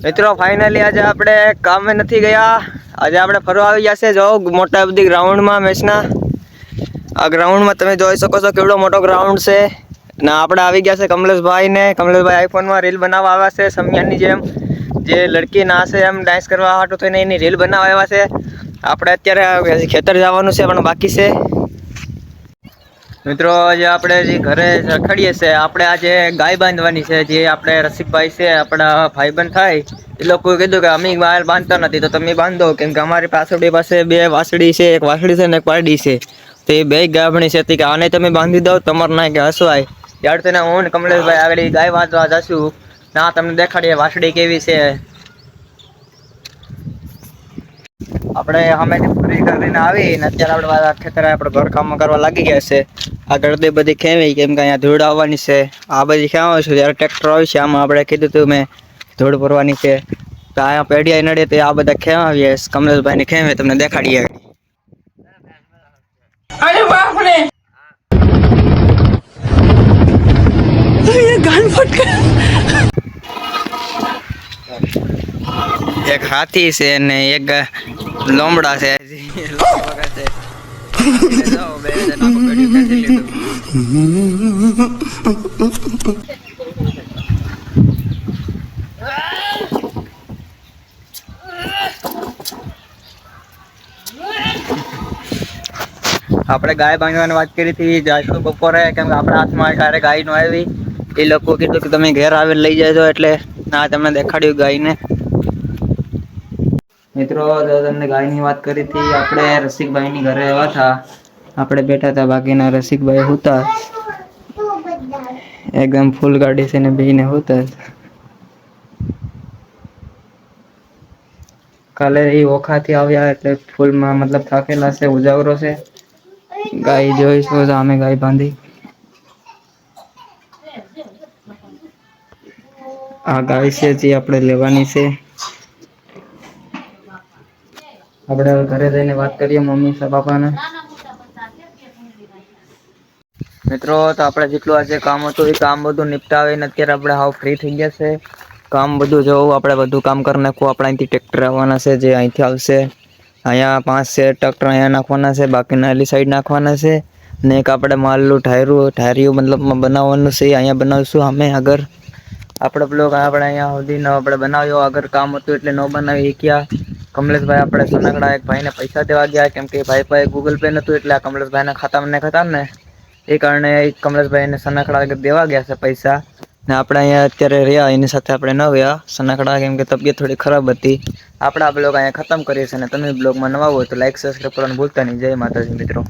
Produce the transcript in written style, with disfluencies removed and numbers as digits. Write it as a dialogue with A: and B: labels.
A: મિત્રો ફાઇનલી આજે આપણે કામે નથી ગયા. આજે આપણે ફરવા આવી ગયા છે. જો મોટા બધી ગ્રાઉન્ડમાં મેચના આ ગ્રાઉન્ડમાં તમે જોઈ શકો છો કેવડો મોટો ગ્રાઉન્ડ છે. ને આપણે આવી ગયા છે કમલેશભાઈ ને કમલેશભાઈ આઈફોનમાં રીલ બનાવવા આવ્યા છે સમિયાની જેમ. જે લડકી નાશે એમ ડાન્સ કરવા હાટું થઈને એની રીલ બનાવવા આવ્યા છે. આપણે અત્યારે ખેતર જવાનું છે પણ બાકી છે. મિત્રો આજે આપણે જે ઘરે રખડીએ છીએ આપણે આજે ગાય બાંધવાની છે. જે આપણે રસિકભાઈ છે આપણા ભાઈબંધ થાય એ લોકો કીધું કે અમે ગાય બાંધતા નથી તો તમે બાંધો, કેમ કે અમારી પાછળની પાસે બે વાસળી છે, એક વાસળી છે ને એક પારડી છે. તો એ બે ગાભણી છે કે આને તમે બાંધી દો તમારે ના કે હસવાય યાર. તેને હું ને કમલેશભાઈ આગળ ગાય બાંધવા જશું. ના તમને દેખાડીએ વાસળી કેવી છે. આપણે સામેથી પૂરી કરીને આવી ને અત્યારે આપણે ખેતરે આપણે ઘર કામ કરવા લાગી ગયા છે. આ ગળદી બધી ખેવી કેમ કે અહીંયા ધૂળ આવવાની છે. આ બધી ખેવા છું ત્યારે ટ્રેક્ટર આવી છે. આમાં આપણે કીધું તું મેં ધૂળ ભરવાની છે તો અહીંયા પેઢિયા નડે તો આ બધા ખેવાવીએ. કમલેશભાઈ ને ખેવે તમને દેખાડીએ.
B: અરે બાપ રે, ये गान फट गया.
A: એક હાથી છે ને એક લોમડા છે. આપણે ગાય બાંધવાની વાત કરી હતી જાશું બપોરે, કેમ કે આપણા હાથમાં ત્યારે ગાય નો આવી. એ લોકો કીધું કે તમે ઘેર આવીને લઈ જાજો એટલે ના તમને દેખાડ્યું ગાયને. મિત્રો તમને ગાયની વાત કરી હતી. આપણે રસિકભાઈની ઘરે આવ્યા હતા. આપણે બેઠા હતા, બાકીના રસિકભાઈ હતા એકદમ ફૂલ ગાડી છે ને બેને હતા. કાલે એ ઓખાથી આવ્યા એટલે ફૂલમાં મતલબ થાકેલા છે, ઉજાગરો છે. ગાય જોઈશું તો અમે ગાય બાંધી. આ ગાય છે જે આપણે લેવાની છે. આપણે ઘરે જઈને વાત કરીએ મમ્મી પાપાને. મિત્રો તો આપણે જેટલું આજે કામ હતું એ કામ બધું નિપટાવીને અત્યારે આપણે હાવ ફ્રી થઈ ગયા છે. કામ બધું જોવું આપણે બધું કામ કરી નાખવું. આપણે અહીંથી ટ્રેક્ટર આવવાના છે જે અહીંથી આવશે. અહીંયા 5 ટ્રેક્ટર અહીંયા નાખવાના છે, બાકીના એલી સાઈડ નાખવાના છે. ને એક આપણે માલનું ઠાયરિયું મતલબમાં બનાવવાનું છે. અહીંયા બનાવશું અમે આગળ. આપણે બ્લોગ આપણે અહીંયા સુધી આપણે બનાવ્યો. આગળ કામ હતું એટલે ન બનાવી શક્યા. કમલેશભાઈ આપણે સોનાકડા એક ભાઈને પૈસા દેવા ગયા, કેમ કે ભાઈ પાસે ગૂગલ પે નહોતું એટલે આ કમલેશભાઈના ખાતામાં ને એ કારણે કમલેશભાઈને સનાકડા દેવા ગયા છે પૈસા. ને આપણે અહીંયા અત્યારે રહ્યા એની સાથે આપણે ન ગયા સનાકડા, કેમ કે તબિયત થોડી ખરાબ હતી. આપણે આ બ્લોગ અહીંયા ખતમ કરીએ છીએ. અને તમે બ્લોગમાં નવા હોય તો લાઈક સબસ્ક્રાઈબ કરવાનું ભૂલતા નહીં. જય માતાજી મિત્રો.